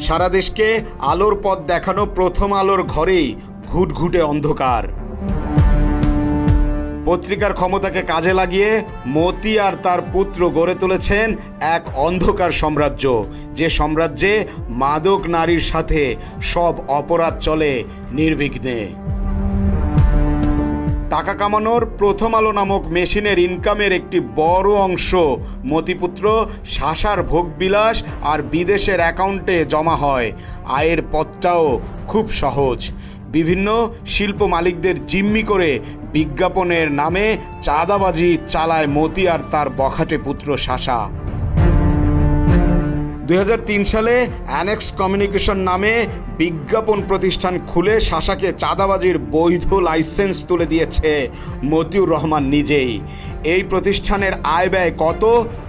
সারা দেশকে আলোর পথ দেখানো প্রথম আলোর ঘরেই ঘুটঘুটে অন্ধকার। পত্রিকার ক্ষমতাকে কাজে লাগিয়ে মতি আর তার পুত্র গড়ে তুলেছেন এক অন্ধকার সাম্রাজ্য, যে সাম্রাজ্যে মাদক নারীর সাথে সব অপরাধ চলে নির্বিঘ্নে। টাকা কামানোর প্রথম আলো নামক মেশিনের ইনকামের একটি বড় অংশ মতিপুত্র শাসার ভোগবিলাস আর বিদেশের অ্যাকাউন্টে জমা হয়। আয়ের পথটাও খুব সহজ। বিভিন্ন শিল্প মালিকদের জিম্মি করে বিজ্ঞাপনের নামে চাঁদাবাজি চালায় মতি আর তার বখাটে পুত্র শাসা। 2003 সালে অ্যানেক্স কমিউনিকেশন নামে বিজ্ঞাপন প্রতিষ্ঠান খুলে শাসাকে চাঁদাবাজির বৈধ লাইসেন্স তুলে দিয়েছে মতিউর রহমান নিজেই। এই প্রতিষ্ঠানের আয় ব্যয় কত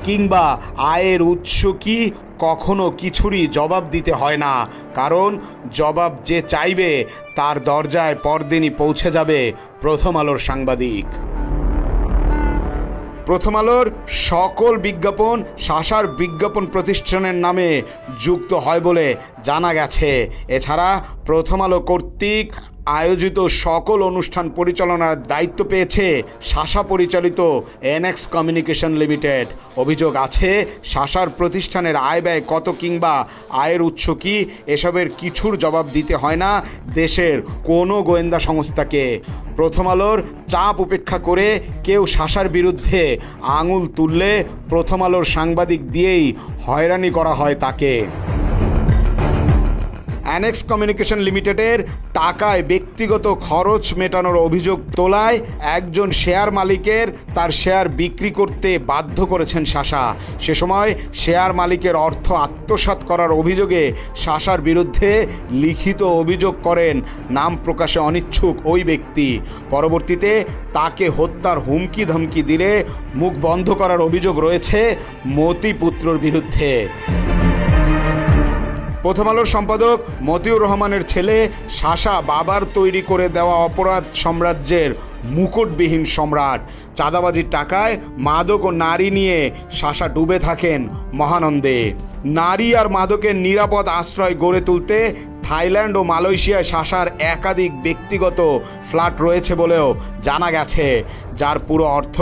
কিংবা আয়ের উৎস কি কখনো কিছুরই জবাব দিতে হয় না, কারণ জবাব যে চাইবে তার দরজায় পরদিনই পৌঁছে যাবে প্রথম আলোর সাংবাদিক। প্রথম আলোর সকল বিজ্ঞাপন শাসার বিজ্ঞাপন প্রতিষ্ঠানের নামে যুক্ত হয় বলে জানা গেছে। এছাড়া প্রথম আলো কর্তৃক আয়োজিত সকল অনুষ্ঠান পরিচালনার দায়িত্ব পেয়েছে শাসা পরিচালিত অ্যানেক্স কমিউনিকেশন লিমিটেড। অভিযোগ আছে শাসার প্রতিষ্ঠানের আয় ব্যয় কত কিংবা আয়ের উৎস কী এসবের কিছুর জবাব দিতে হয় না দেশের কোনো গোয়েন্দা সংস্থাকে। প্রথম আলোর চাপ উপেক্ষা করে কেউ শাসার বিরুদ্ধে আঙুল তুললে প্রথম আলোর সাংবাদিক দিয়েই হয়রানি করা হয় তাকে। অ্যানেক্স কমিউনিকেশন লিমিটেডের টাকায় ব্যক্তিগত খরচ মেটানোর অভিযোগ তোলায় একজন শেয়ার মালিকের তার শেয়ার বিক্রি করতে বাধ্য করেছেন শাসা। সে সময় শেয়ার মালিকের অর্থ আত্মসাৎ করার অভিযোগে শাসার বিরুদ্ধে লিখিত অভিযোগ করেন নাম প্রকাশে অনিচ্ছুক ওই ব্যক্তি। পরবর্তীতে তাকে হত্যার হুমকি ধমকি দিলে মুখ বন্ধ করার অভিযোগ রয়েছে মতি পুত্রর বিরুদ্ধে। প্রথম আলোর সম্পাদক মতিউর রহমানের ছেলে শাসা বাবার তৈরি করে দেওয়া অপরাধ সাম্রাজ্যের মুকুটবিহীন সম্রাট। চাঁদাবাজির টাকায় মাদক ও নারী নিয়ে শাসা ডুবে থাকেন মহানন্দে। নারী আর মাদকের নিরাপদ আশ্রয় গড়ে তুলতে থাইল্যান্ড ও মালয়েশিয়ায় শাসার একাধিক ব্যক্তিগত ফ্ল্যাট রয়েছে বলেও জানা গেছে, যার পুরো অর্থ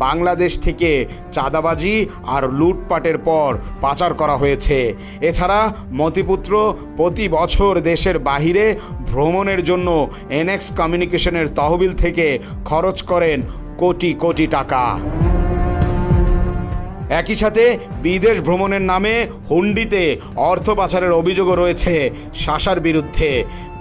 বাংলাদেশ থেকে চাঁদাবাজি আর লুটপাটের পর পাচার করা হয়েছে। এছাড়া মতিপুত্র প্রতি বছর দেশের বাহিরে ভ্রমণের জন্য অ্যানেক্স কমিউনিকেশনের তহবিল থেকে খরচ করেন কোটি কোটি টাকা। একই সাথে বিদেশ ভ্রমণের নামে হুন্ডিতে অর্থ পাচারের অভিযোগও রয়েছে শাসার বিরুদ্ধে।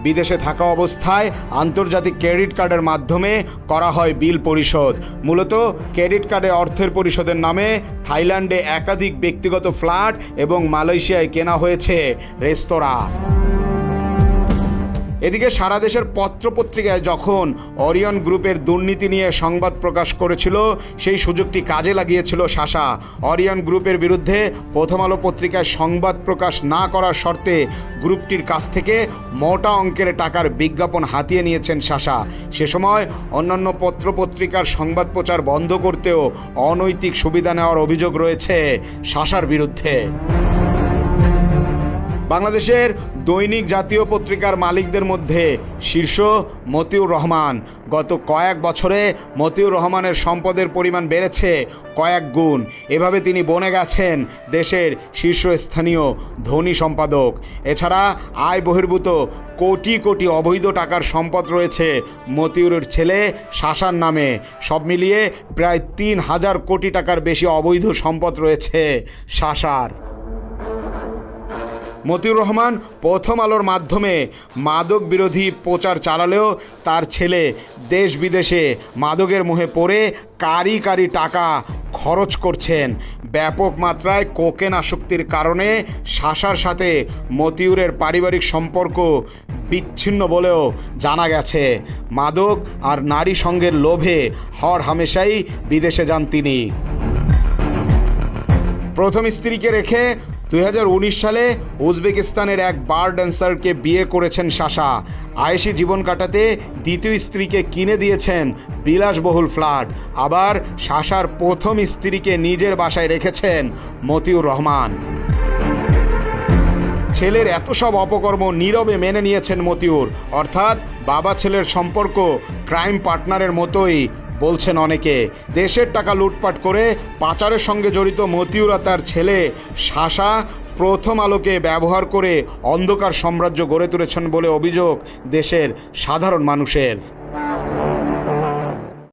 বিদেশে থাকা অবস্থায় আন্তর্জাতিক ক্রেডিট কার্ডের মাধ্যমে করা হয় বিল পরিশোধ। মূলত ক্রেডিট কার্ডে অর্থের পরিশোধের নামে থাইল্যান্ডে একাধিক ব্যক্তিগত ফ্ল্যাট এবং মালয়েশিয়ায় কেনা হয়েছে রেস্তোরাঁ। এদিকে সারা দেশের পত্রপত্রিকায় যখন ওরিয়ন গ্রুপের দুর্নীতি নিয়ে সংবাদ প্রকাশ করেছিল, সেই সুযোগটি কাজে লাগিয়েছিল শাসা। ওরিয়ন গ্রুপের বিরুদ্ধে প্রথম আলো পত্রিকায় সংবাদ প্রকাশ না করার শর্তে গ্রুপটির কাছ থেকে মোটা অঙ্কের টাকার বিজ্ঞাপন হাতিয়ে নিয়েছেন শাসা। সে সময় অন্যান্য পত্রপত্রিকার সংবাদ প্রচার বন্ধ করতেও অনৈতিক সুবিধা নেওয়ার অভিযোগ রয়েছে শাসার বিরুদ্ধে। বাংলাদেশের দৈনিক জাতীয় পত্রিকার মালিকদের মধ্যে শীর্ষ মতিউর রহমান। গত কয়েক বছরে মতিউর রহমানের সম্পদের পরিমাণ বেড়েছে কয়েক গুণ। এভাবে তিনি বনে গেছেন দেশের শীর্ষস্থানীয় ধনী সম্পাদক। এছাড়া আয় বহির্ভূত কোটি কোটি অবৈধ টাকার সম্পদ রয়েছে মতিউরের ছেলে শাসার নামে। সব মিলিয়ে প্রায় ৩,০০০ কোটি টাকার বেশি অবৈধ সম্পদ রয়েছে শাসার। মতিউর রহমান প্রথম আলোর মাধ্যমে মাদক বিরোধী প্রচার চালালেও তার ছেলে দেশ বিদেশে মাদকের মোহে পড়ে কারি কারি টাকা খরচ করছেন। ব্যাপক মাত্রায় কোকেন আসক্তির কারণে শাসার সাথে মতিউরের পারিবারিক সম্পর্ক বিচ্ছিন্ন বলেও জানা গেছে। মাদক আর নারী সঙ্গের লোভে হর হামেশাই বিদেশে যান তিনি। প্রথম স্ত্রীকে রেখে 2019 সালে উজবেকিস্তানের এক বার ড্যান্সারকে বিয়ে করেছেন শাসা। আয়েশি জীবন কাটাতে দ্বিতীয় স্ত্রীকে কিনে দিয়েছেন বিলাসবহুল ফ্ল্যাট। আবার শাসার প্রথম স্ত্রীকে নিজের বাসায় রেখেছেন মতিউর রহমান। ছেলের এত সব অপকর্ম নীরবে মেনে নিয়েছেন মতিউর। অর্থাৎ বাবা ছেলের সম্পর্ক ক্রাইম পার্টনারের মতোই বলছেন অনেকে। দেশের টাকা লুটপাট করে পাচারের সঙ্গে জড়িত মতিউর আর তার ছেলে শাসা প্রথম আলোকে ব্যবহার করে অন্ধকার সাম্রাজ্য গড়ে তুলেছেন বলে অভিযোগ দেশের সাধারণ মানুষের।